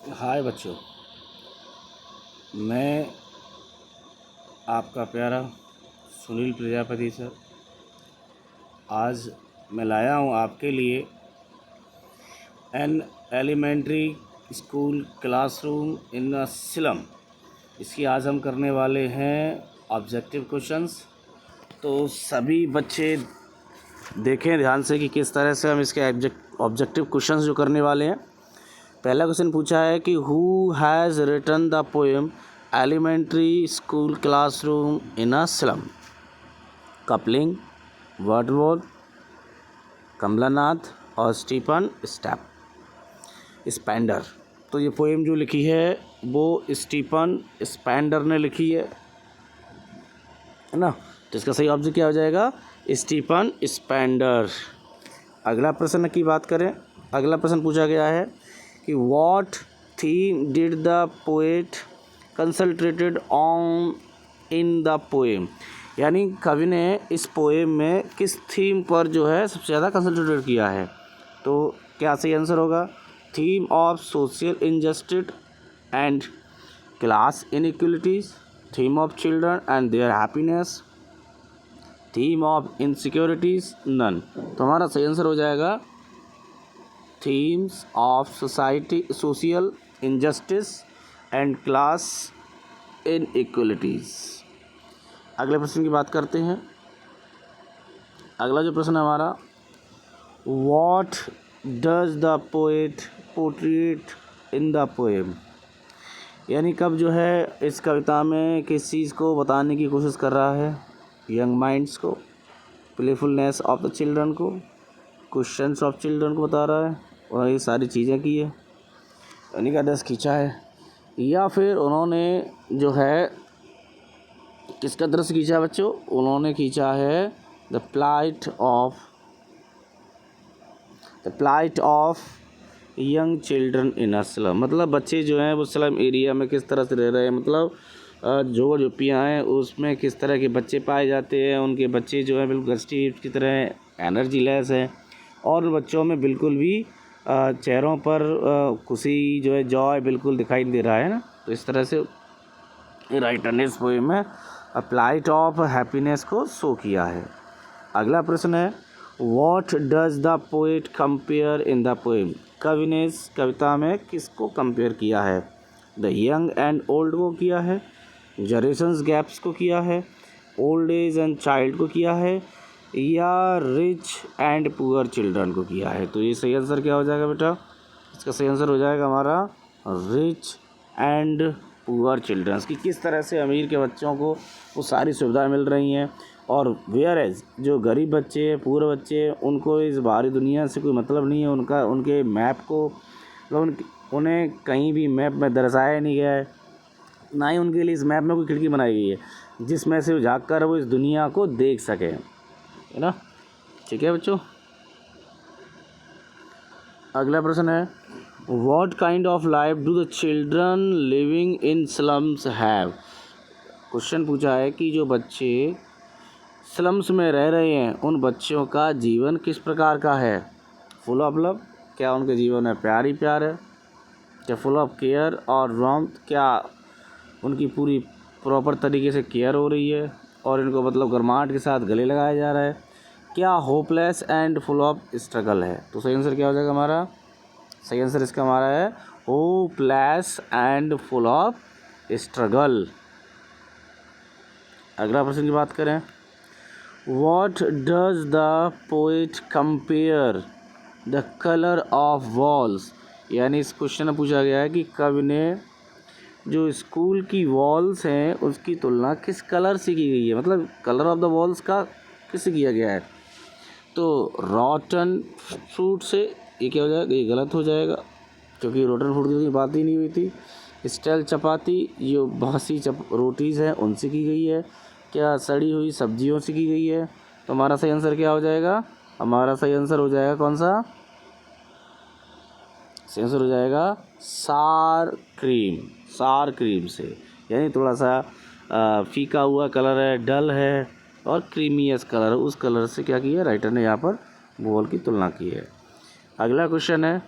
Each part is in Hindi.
हाय बच्चों, मैं आपका प्यारा सुनील प्रजापति सर। आज मैं लाया हूँ आपके लिए an elementary school classroom in a slum. इसकी आज हम करने वाले हैं ऑब्जेक्टिव क्वेश्चंस। तो सभी बच्चे देखें ध्यान से कि किस तरह से हम इसके ऑब्जेक्टिव क्वेश्चंस जो करने वाले हैं। पहला क्वेश्चन पूछा है कि who has written the poem elementary school classroom in a slum. Kipling, Wordsworth, Kamalnath और स्टीफन स्पेंडर। तो ये पोएम जो लिखी है वो स्टीफन स्पेंडर ने लिखी है ना। तो इसका सही ऑप्शन क्या हो जाएगा? Stephen Spender. अगला प्रश्न की बात करें, अगला प्रश्न पूछा गया है कि what theme did the poet concentrated on in the poem. यानी कवि ने इस पोएम में किस थीम पर जो है सबसे ज़्यादा कंसंट्रेटेड किया है। तो क्या सही आंसर होगा? Theme of social injustice and class inequalities, theme of children and their happiness, theme of insecurities, none. तो हमारा सही आंसर हो जाएगा themes of society, social injustice and class inequalities. अगले प्रश्न की बात करते हैं। अगला जो प्रश्न है हमारा, what does the poet portrait in the poem. यानी कब जो है इस कविता में किस चीज़ को बताने की कोशिश कर रहा है? यंग माइंड्स को, प्लेफुलनेस ऑफ द चिल्ड्रन को, क्वेश्चंस ऑफ चिल्ड्रन को बता रहा है, और ये सारी चीज़ें की है, यानी का दस खींचा है। या फिर उन्होंने जो है किसका दृश्य खींचा है बच्चों? उन्होंने खींचा है the plight of young children in a slum. मतलब बच्चे जो हैं वो स्लम एरिया में किस तरह से रह रहे हैं, मतलब जो झुप्पियाँ हैं उसमें किस तरह के बच्चे पाए जाते हैं। उनके बच्चे जो हैं बिल्कुल गस्टीव की तरह एनर्जी लेस है, और बच्चों में बिल्कुल भी चेहरों पर खुशी जो है, जॉय बिल्कुल दिखाई दे रहा है ना। तो इस तरह से राइटर ने इस पोएम में प्लाइट ऑफ हैप्पीनेस को शो किया है। अगला प्रश्न है, what does the poet compare in the poem. कवि ने इस कविता में किसको कंपेयर किया है? द यंग एंड ओल्ड को किया है, जनरेशंस गैप्स को किया है, ओल्ड एज एंड चाइल्ड को किया है, या रिच एंड पुअर चिल्ड्रन को किया है। तो ये सही आंसर क्या हो जाएगा बेटा? इसका सही आंसर हो जाएगा हमारा रिच एंड पुअर चिल्ड्रंस। कि किस तरह से अमीर के बच्चों को वो सारी सुविधाएं मिल रही हैं, और वेयर एज जो गरीब बच्चे हैं, पुअर बच्चे हैं, उनको इस बाहरी दुनिया से कोई मतलब नहीं है। उनके मैप को उन्हें कहीं भी मैप में दर्शाया नहीं गया है, ना ही उनके लिए इस मैप में कोई खिड़की बनाई गई है जिसमें से झाँक कर वो इस दुनिया को देख सकें, है ना। ठीक है बच्चों। अगला प्रश्न है, what kind of life do the children living in slums have. Question पूछा है कि जो बच्चे स्लम्स में रह रहे हैं उन बच्चों का जीवन किस प्रकार का है? फुल ऑफ लव, क्या उनके जीवन में प्यार ही प्यार है? क्या फुल ऑफ केयर और वार्मथ, क्या उनकी पूरी प्रॉपर तरीके से केयर हो रही है और इनको मतलब गर्माहट के साथ गले लगाया जा रहा है? क्या hopeless and full of struggle है? तो सही आंसर क्या हो जाएगा हमारा? सही आंसर इसका हमारा है hopeless and full of struggle. अगला प्रश्न की बात करें, what does the poet compare the colour of walls. यानी इस क्वेश्चन में पूछा गया है कि कवि ने जो स्कूल की वॉल्स हैं उसकी तुलना किस कलर से की गई है, मतलब कलर ऑफ द वॉल्स का किससे किया गया है? तो रॉटन फ्रूट से। ये क्या हो जाएगा? ये गलत हो जाएगा क्योंकि रॉटन फ्रूट की बात ही नहीं हुई थी। स्टेल चपाती, जो बासी रोटीज़ हैं उनसे की गई है। क्या सड़ी हुई सब्जियों से की गई है? तो हमारा सही आंसर क्या हो जाएगा? हमारा सही आंसर हो जाएगा कौन सा? सही आंसर हो जाएगा सार क्रीम से। यानी थोड़ा सा फीका हुआ कलर है, डल है और क्रीमियस कलर, उस कलर से क्या किया राइटर ने यहाँ पर वॉल की तुलना की है। अगला क्वेश्चन है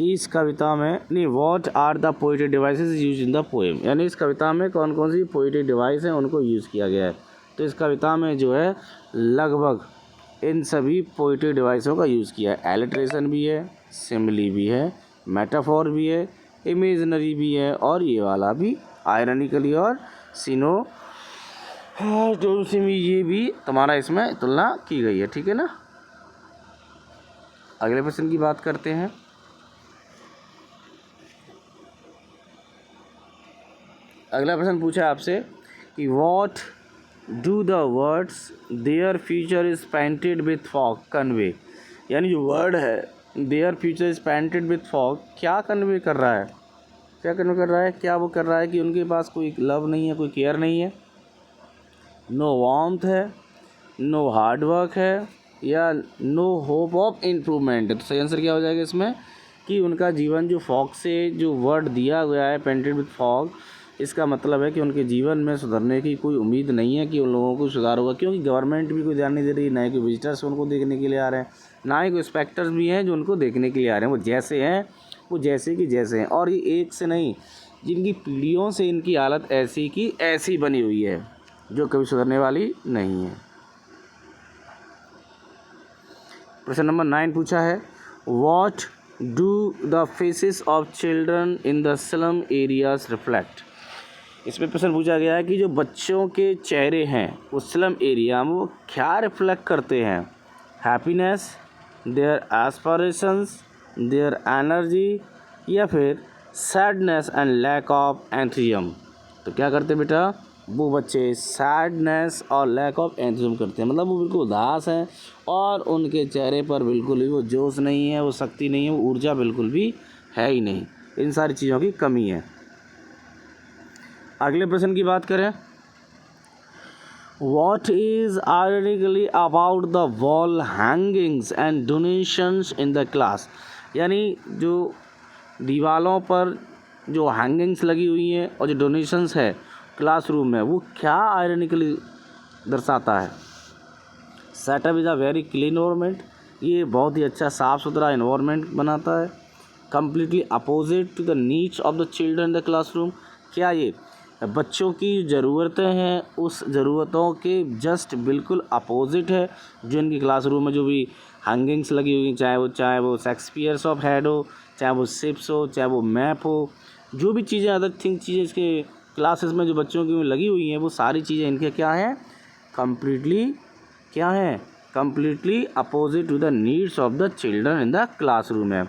कि इस कविता में नहीं, what are the poetic devices use in the poem, यानी इस कविता में कौन कौन सी पोएटिक डिवाइस हैं उनको यूज़ किया गया है। तो इस कविता में जो है लगभग इन सभी पोएटिक डिवाइसों का यूज़ किया है। एलिट्रेशन भी है, सिमिली भी है, मेटाफोर भी है, इमेजनरी भी है, और ये वाला भी आयरनिकली और सिनो ये भी तुम्हारा इसमें तुलना की गई है। ठीक है ना। अगले प्रश्न की बात करते हैं। अगला प्रश्न पूछा आपसे कि what do the words their future is painted with fog convey, यानी जो वर्ड है their future is painted with fog क्या कन्वे कर रहा है, क्या कन्वे कर रहा है, क्या वो कर रहा है कि उनके पास कोई लव नहीं है, कोई केयर नहीं है, नो वार्मथ है, नो हार्ड वर्क है, या नो होप ऑफ इम्प्रूवमेंट है। तो सही आंसर क्या हो जाएगा इसमें कि उनका जीवन जो फॉग से जो वर्ड दिया गया है पेंटेड विथ फॉग, इसका मतलब है कि उनके जीवन में सुधरने की कोई उम्मीद नहीं है कि उन लोगों को सुधार होगा, क्योंकि गवर्नमेंट भी कोई ध्यान नहीं दे रही, ना ही कोई विजिटर्स उनको देखने के लिए आ रहे हैं, ना ही कोई इंस्पेक्टर्स भी हैं जो उनको देखने के लिए आ रहे हैं। वो जैसे हैं वो जैसे कि जैसे हैं, और ये एक से नहीं, जिनकी पीढ़ियों से इनकी हालत ऐसी की ऐसी बनी हुई है जो कभी सुधरने वाली नहीं है। प्रश्न नंबर 9 पूछा है what do the faces of children in the slum areas reflect. इसमें प्रश्न पूछा गया है कि जो बच्चों के चेहरे हैं वो स्लम एरिया में वो क्या रिफ्लेक्ट करते हैं, happiness, their aspirations, their energy, या फिर sadness and lack of enthusiasm. तो क्या करते बेटा, वो बच्चे सैडनेस और लैक ऑफ एंथुसियाज्म करते हैं, मतलब वो बिल्कुल उदास हैं और उनके चेहरे पर बिल्कुल भी वो जोश नहीं है, वो शक्ति नहीं है, वो ऊर्जा बिल्कुल भी है ही नहीं, इन सारी चीज़ों की कमी है। अगले प्रश्न की बात करें, what is ironically about the wall hangings and donations in the class, यानी जो दीवारों पर जो हैंगिंग्स लगी हुई हैं और जो डोनेशंस है क्लासरूम में, वो क्या आयरनिकली दर्शाता है। Setup is a very clean environment, ये बहुत ही अच्छा साफ़ सुथरा एनवायरनमेंट बनाता है। Completely opposite to the needs of the children in the classroom, क्या ये बच्चों की ज़रूरतें हैं उस ज़रूरतों के जस्ट बिल्कुल अपोजिट है जो इनकी क्लासरूम में जो भी हैंगिंग्स लगी हुई, चाहे वो शेक्सपियर्स ऑफ हेड हो, चाहे वो शिप्स हो, चाहे वो मैप हो, जो भी चीज़ें अदर थिंग चीज़ें इसके क्लासेस में जो बच्चों की लगी हुई हैं, वो सारी चीज़ें इनके क्या हैं, completely opposite to the needs of the children in the classroom है।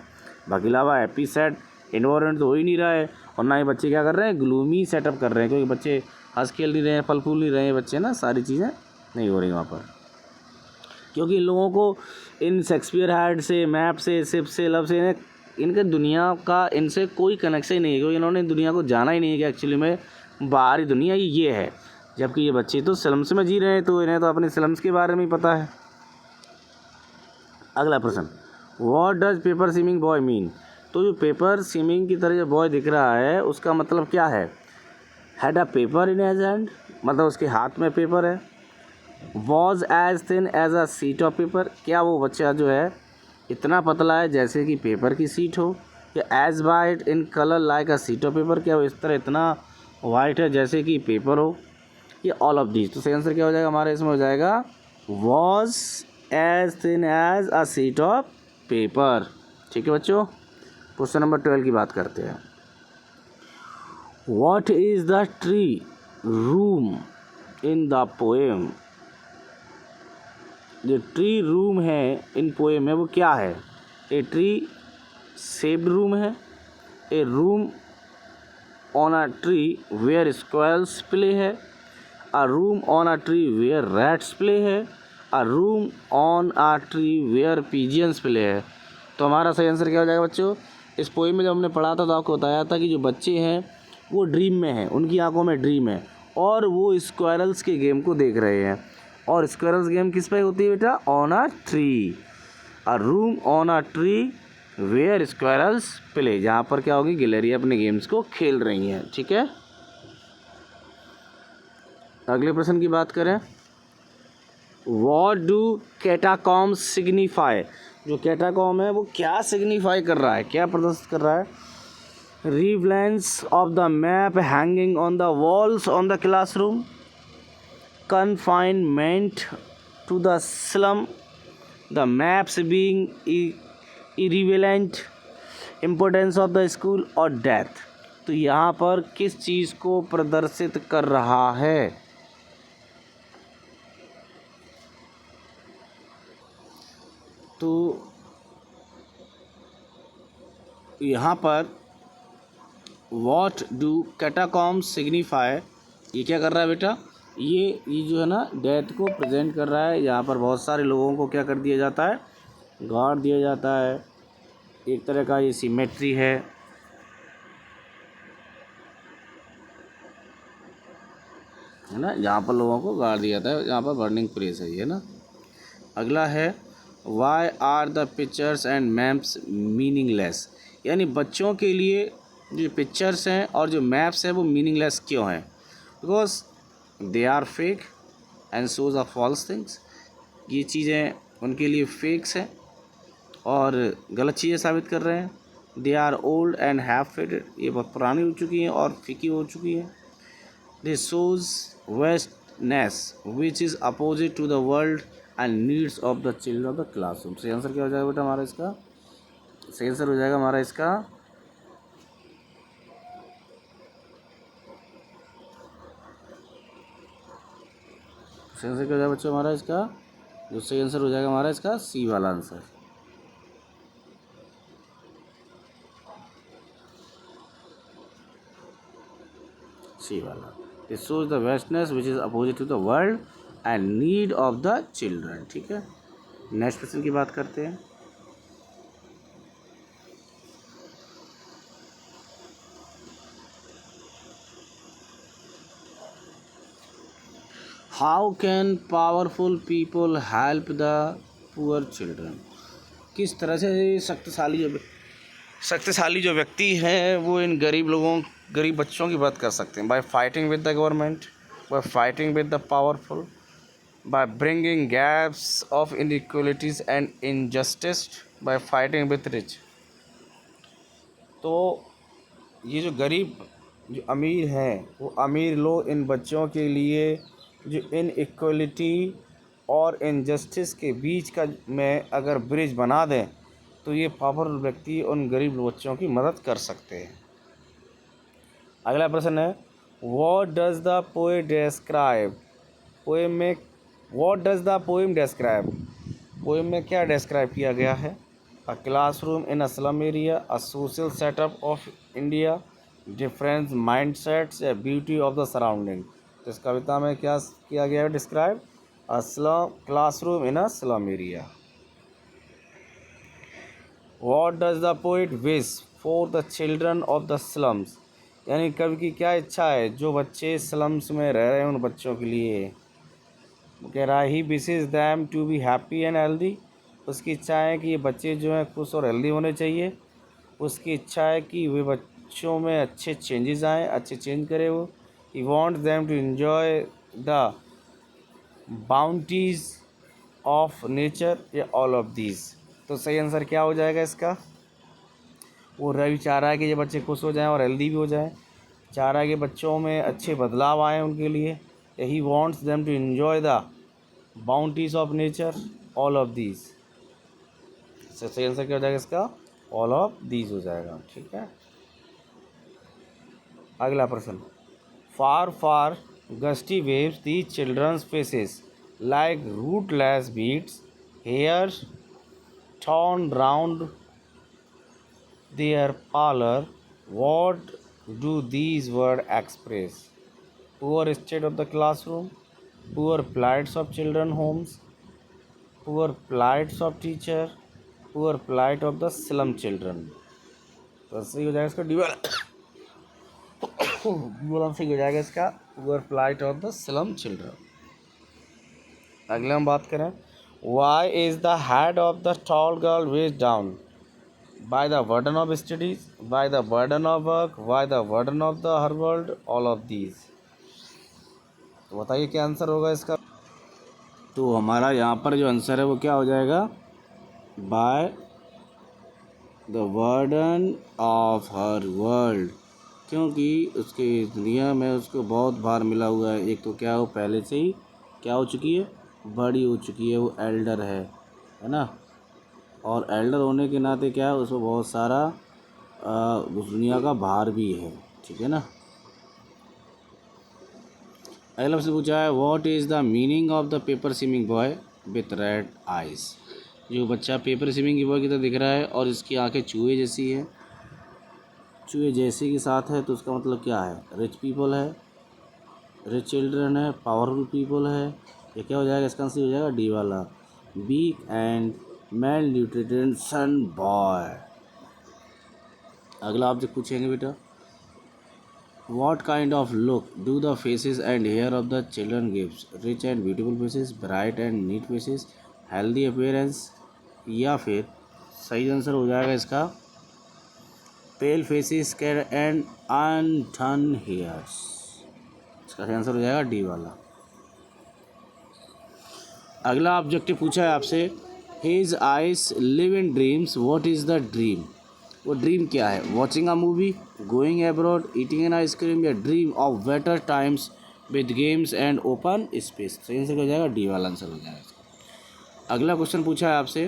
बाकी अलावा हैप्पी सेट एनवायरनमेंट तो हो ही नहीं रहा है, और ना ही बच्चे क्या कर रहे हैं, ग्लूमी सेटअप कर रहे हैं, क्योंकि बच्चे हंस खेल नहीं रहे हैं, फल फूल नहीं रहे हैं बच्चे ना, सारी चीज़ें नहीं हो रही वहाँ पर, क्योंकि इन लोगों को इन शेक्सपियर हेड से, मैप से, शिप से, लव से, इनके दुनिया का इनसे कोई कनेक्शन ही नहीं है, क्योंकि इन्होंने दुनिया को जाना ही नहीं है कि एक्चुअली में बाहरी दुनिया ये है, जबकि ये बच्चे तो स्लम्स में जी रहे हैं, तो इन्हें तो अपने स्लम्स के बारे में ही पता है। अगला प्रश्न, what does paper swimming boy mean, तो जो पेपर स्विमिंग की तरह जो बॉय दिख रहा है उसका मतलब क्या है, had a paper in his hand, मतलब उसके हाथ में पेपर है। Was as thin as a sheet of paper, क्या वो बच्चा जो है इतना पतला है जैसे कि पेपर की सीट हो, या as white in colour like a sheet of paper, क्या वो इस तरह इतना वाइट है जैसे कि पेपर हो, या ऑल ऑफ दीज। तो सही आंसर क्या हो जाएगा हमारे इसमें, हो जाएगा was as thin as a sheet of paper. ठीक है बच्चों, क्वेश्चन नंबर 12 की बात करते हैं। What is the tree room in the poem, जो ट्री रूम है इन पोएम में वो क्या है, ए ट्री शेप्ड रूम है, a room on a tree where squirrels play है, a room on a tree where rats play है, a room on a tree where pigeons play है। तो हमारा सही आंसर क्या हो जाएगा बच्चों, इस पोएम में जब हमने पढ़ा था तो आपको बताया था कि जो बच्चे हैं वो ड्रीम में हैं, उनकी आंखों में ड्रीम है, और वो स्क्वायरल्स के गेम को देख रहे हैं, और स्क्वायरल्स गेम किस पे होती है बेटा, on a tree, a room on a tree where squirrels play, जहाँ पर क्या होगी, गिलहरियाँ अपने गेम्स को खेल रही हैं। ठीक है, अगले प्रश्न की बात करें, व्हाट डू कैटाकॉम्स सिग्निफाई, जो कैटाकॉम है वो क्या सिग्निफाई कर रहा है, क्या प्रदर्शित कर रहा है? Relevance of the map hanging on the walls on the classroom, confinement to the slum, the maps being irrelevant, importance of the school और death। तो यहाँ पर किस चीज़ को प्रदर्शित कर रहा है? तो यहाँ पर what do catacombs signify, ये क्या कर रहा है बेटा? ये जो है ना डेथ को प्रेजेंट कर रहा है। यहाँ पर बहुत सारे लोगों को क्या कर दिया जाता है? गाड़ दिया जाता है। एक तरह का ये सिमेट्री है ना, जहाँ पर लोगों को गाड़ दिया जाता है, जहाँ पर बर्निंग प्लेस है ये ना। अगला है why are the pictures and maps meaningless, यानी बच्चों के लिए जो पिक्चर्स हैं और जो मैप्स हैं वो मीनिंगलेस क्यों हैं? Because they are fake and shows are false things, ये चीज़ें उनके लिए फेक्स हैं और गलत चीज़ें साबित कर रहे हैं। They are old and have faded, ये बहुत पुरानी हो चुकी हैं और फीकी हो चुकी हैं। They shows wasteness which is opposite to the world and needs of the children of the classroom. सही आंसर क्या हो जाएगा बेटा हमारा इसका? सही आंसर हो जाएगा हमारा इसका सही आंसर क्या हो जाएगा बच्चों हमारा इसका? जो सही आंसर हो जाएगा हमारा इसका सी वाला आंसर। सी वाला, it shows the wasteness which is opposite to the world and need of the children. ठीक है, नेक्स्ट क्वेश्चन की बात करते हैं। How can powerful people help the poor children, किस तरह से शक्तिशाली जो व्यक्ति है वो इन गरीब बच्चों की मदद कर सकते हैं? By fighting with the government, by fighting with the powerful, by bringing gaps of inequalities and injustice, by fighting with rich. तो ये जो अमीर हैं वो अमीर लोग इन बच्चों के लिए जो इनइक्वलिटी और इनजस्टिस के बीच का में अगर ब्रिज बना दें तो ये पावरफुल व्यक्ति उन गरीब बच्चों की मदद कर सकते हैं। अगला प्रश्न है what does the poem describe, poem में what does the poem describe, poem में क्या डिस्क्राइब किया गया है? A classroom in a slum area, a social setup of India, different mindsets, या ब्यूटी ऑफ द सराउंडिंग। तो इस कविता में क्या किया गया है describe? A slum classroom in a slum area. What does the poet wish for the children of the slums, यानी कवि की क्या इच्छा है जो बच्चे स्लम्स में रह रहे हैं उन बच्चों के लिए? वो कह रहा है he wishes them to be happy and healthy, उसकी इच्छा है कि ये बच्चे जो हैं खुश और हेल्दी होने चाहिए। उसकी इच्छा है कि वे बच्चों में अच्छे चेंजेस आएँ, अच्छे चेंज करे वो। He wants them to enjoy the bounties of nature, या ऑल ऑफ दीज। तो सही आंसर क्या हो जाएगा इसका? वो रवि चाह रहा है कि ये बच्चे खुश हो जाएं और हेल्दी भी हो जाएं, चाह रहा है कि बच्चों में अच्छे बदलाव आएँ उनके लिए। He wants them to enjoy the bounties of nature, all of these. सही आंसर क्या हो जाएगा इसका? ऑल ऑफ दीज हो जाएगा। ठीक है, अगला प्रश्न far far gusty waves the children's faces like rootless weeds, hair torn round their pallor, what do these words express? Poor state of the classroom, poor plights of children homes, poor plights of teacher, poor plight of the slum children। तो सही हो जाएगा इसका डी वाला सही हो जाएगा इसका poor plight of the slum children। अगले हम बात करें Why is the head of the tall girl weighed down? By the burden of studies, by the burden of work, by the burden of her world, all of these। तो बताइए क्या आंसर होगा इसका? तो हमारा यहाँ पर जो आंसर है वो क्या हो जाएगा? By the वर्डन of her world, क्योंकि उसके दुनिया में उसको बहुत भार मिला हुआ है। एक तो क्या, वो पहले से ही क्या हो चुकी है, बड़ी हो चुकी है, वो एल्डर है ना। और एल्डर होने के नाते क्या है, उसको बहुत सारा उस दुनिया का भार भी है, ठीक है ना। अगला प्रश्न पूछा है, what is the meaning of the paper swimming boy with red eyes. जो बच्चा पेपर स्विमिंग की बॉय की तरह दिख रहा है और इसकी आंखें चूहे जैसी है, चूहे जैसे के साथ है, तो उसका मतलब क्या है, रिच पीपल है, रिच चिल्ड्रन है, पावरफुल पीपल है। ये क्या हो जाएगा, इसका आंसर हो जाएगा डी वाला, weak and malnourished son boy. अगला आपसे पूछेंगे बेटा, What kind of look do the faces and hair of the children gives? Rich and beautiful faces, bright and neat faces, healthy appearance, या फिर सही आंसर हो जाएगा इसका पेल फेसेस एंड अनटर्न हेयर्स। इसका सही आंसर हो जाएगा डी वाला। अगला ऑब्जेक्टिव पूछा है आपसे, his eyes live in dreams, what is the dream. वो ड्रीम क्या है, watching a movie, going abroad, eating an ice cream, या dream of better times with games and open space. सही आंसर हो जाएगा डी वाला आंसर हो जाएगा इसका। अगला क्वेश्चन पूछा है आपसे,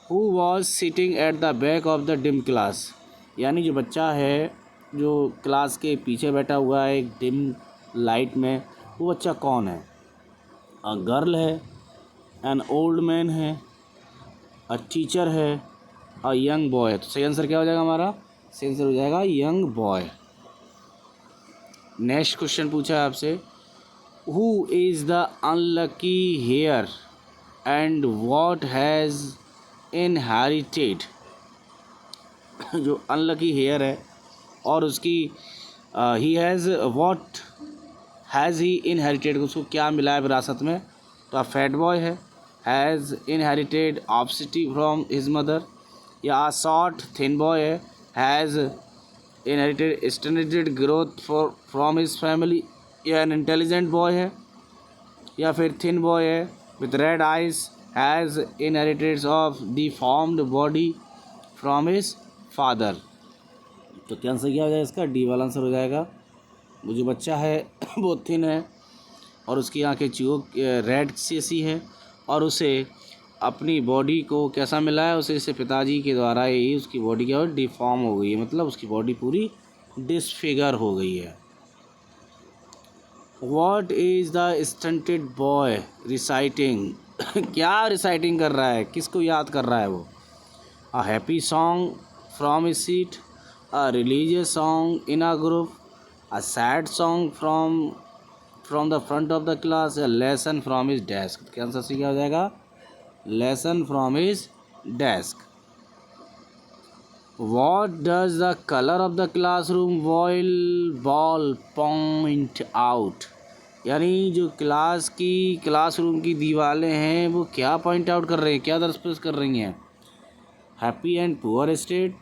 who was sitting at the back of the dim class, यानी जो बच्चा है जो क्लास के पीछे बैठा हुआ है एक डिम लाइट में, वो बच्चा कौन है, अ गर्ल है, एन ओल्ड मैन है, अ टीचर है, अ यंग बॉय है। तो सही आंसर क्या हो जाएगा हमारा, सही आंसर हो जाएगा यंग बॉय। नेक्स्ट क्वेश्चन पूछा है आपसे, who is the unlucky heir and what has inherited. जो अनलकी हेयर है और उसकी ही has what has he inherited, उसको क्या मिला है विरासत में, तो अ फैट बॉय है, has inherited obesity from his mother, या शॉर्ट थिन बॉय है, has inherited standard growth from his family, या एन इंटेलिजेंट बॉय है, या फिर थिन बॉय है with red eyes, has inherited of deformed body from his father. तो क्या आंसर क्या हो जाएगा इसका, डी वाला आंसर हो जाएगा। वो जो बच्चा है वो थिन है और उसकी आंखें रेड सी है, और उसे अपनी बॉडी को कैसा मिला है, उसे इससे पिताजी के द्वारा ही उसकी बॉडी क्या हो डिफॉर्म हो गई है, मतलब उसकी बॉडी पूरी डिसफिगर हो गई है। What is the stunted boy reciting. क्या रिसाइटिंग कर रहा है, किसको याद कर रहा है वो, a happy song from A seat, a religious song in a group, a sad song from the front of the class, या लेसन फ्रॉम हिज डेस्क। क्या आंसर सी क्या हो जाएगा, lesson from his desk. What does the color of the classroom ball point out? यानी जो क्लासरूम की दीवारें हैं वो क्या पॉइंट आउट कर रही हैं, क्या दर्शात कर रही हैं, happy and poor state,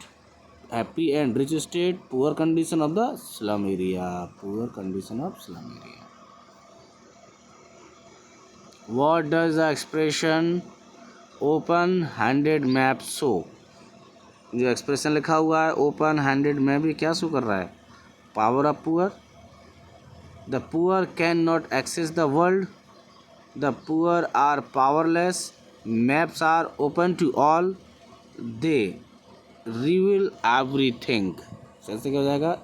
happy and rich state, poor condition of the slum area, poor condition of slum area. What does the expression open handed map show, जो एक्सप्रेशन लिखा हुआ है ओपन हैंडेड मैप, भी क्या शो कर रहा है, power of poor, the poor can not access the world, the poor are powerless, maps are open to all, they reveal everything. कैसे क्या हो जाएगा।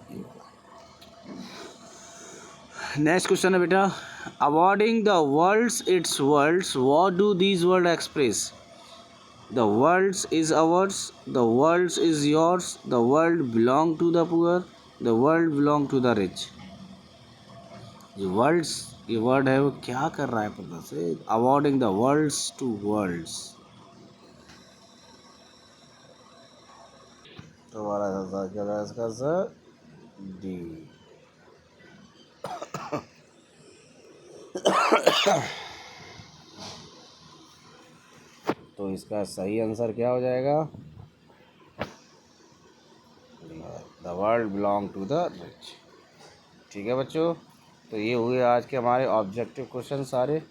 नेक्स्ट क्वेश्चन है बेटा, awarding the worlds its worlds, what do these world express. The world is ours, the world is yours, the world belong to the poor, the world belong to the rich। जो वर्ल्ड्स ये वर्ड है वो क्या कर रहा है पता से, awarding the worlds to worlds. तो हमारा आंसर क्या होगा इसका आंसर, डी। तो इसका सही आंसर क्या हो जाएगा, the world belong to the rich. ठीक है बच्चों, तो ये हुए आज के हमारे ऑब्जेक्टिव क्वेश्चन सारे।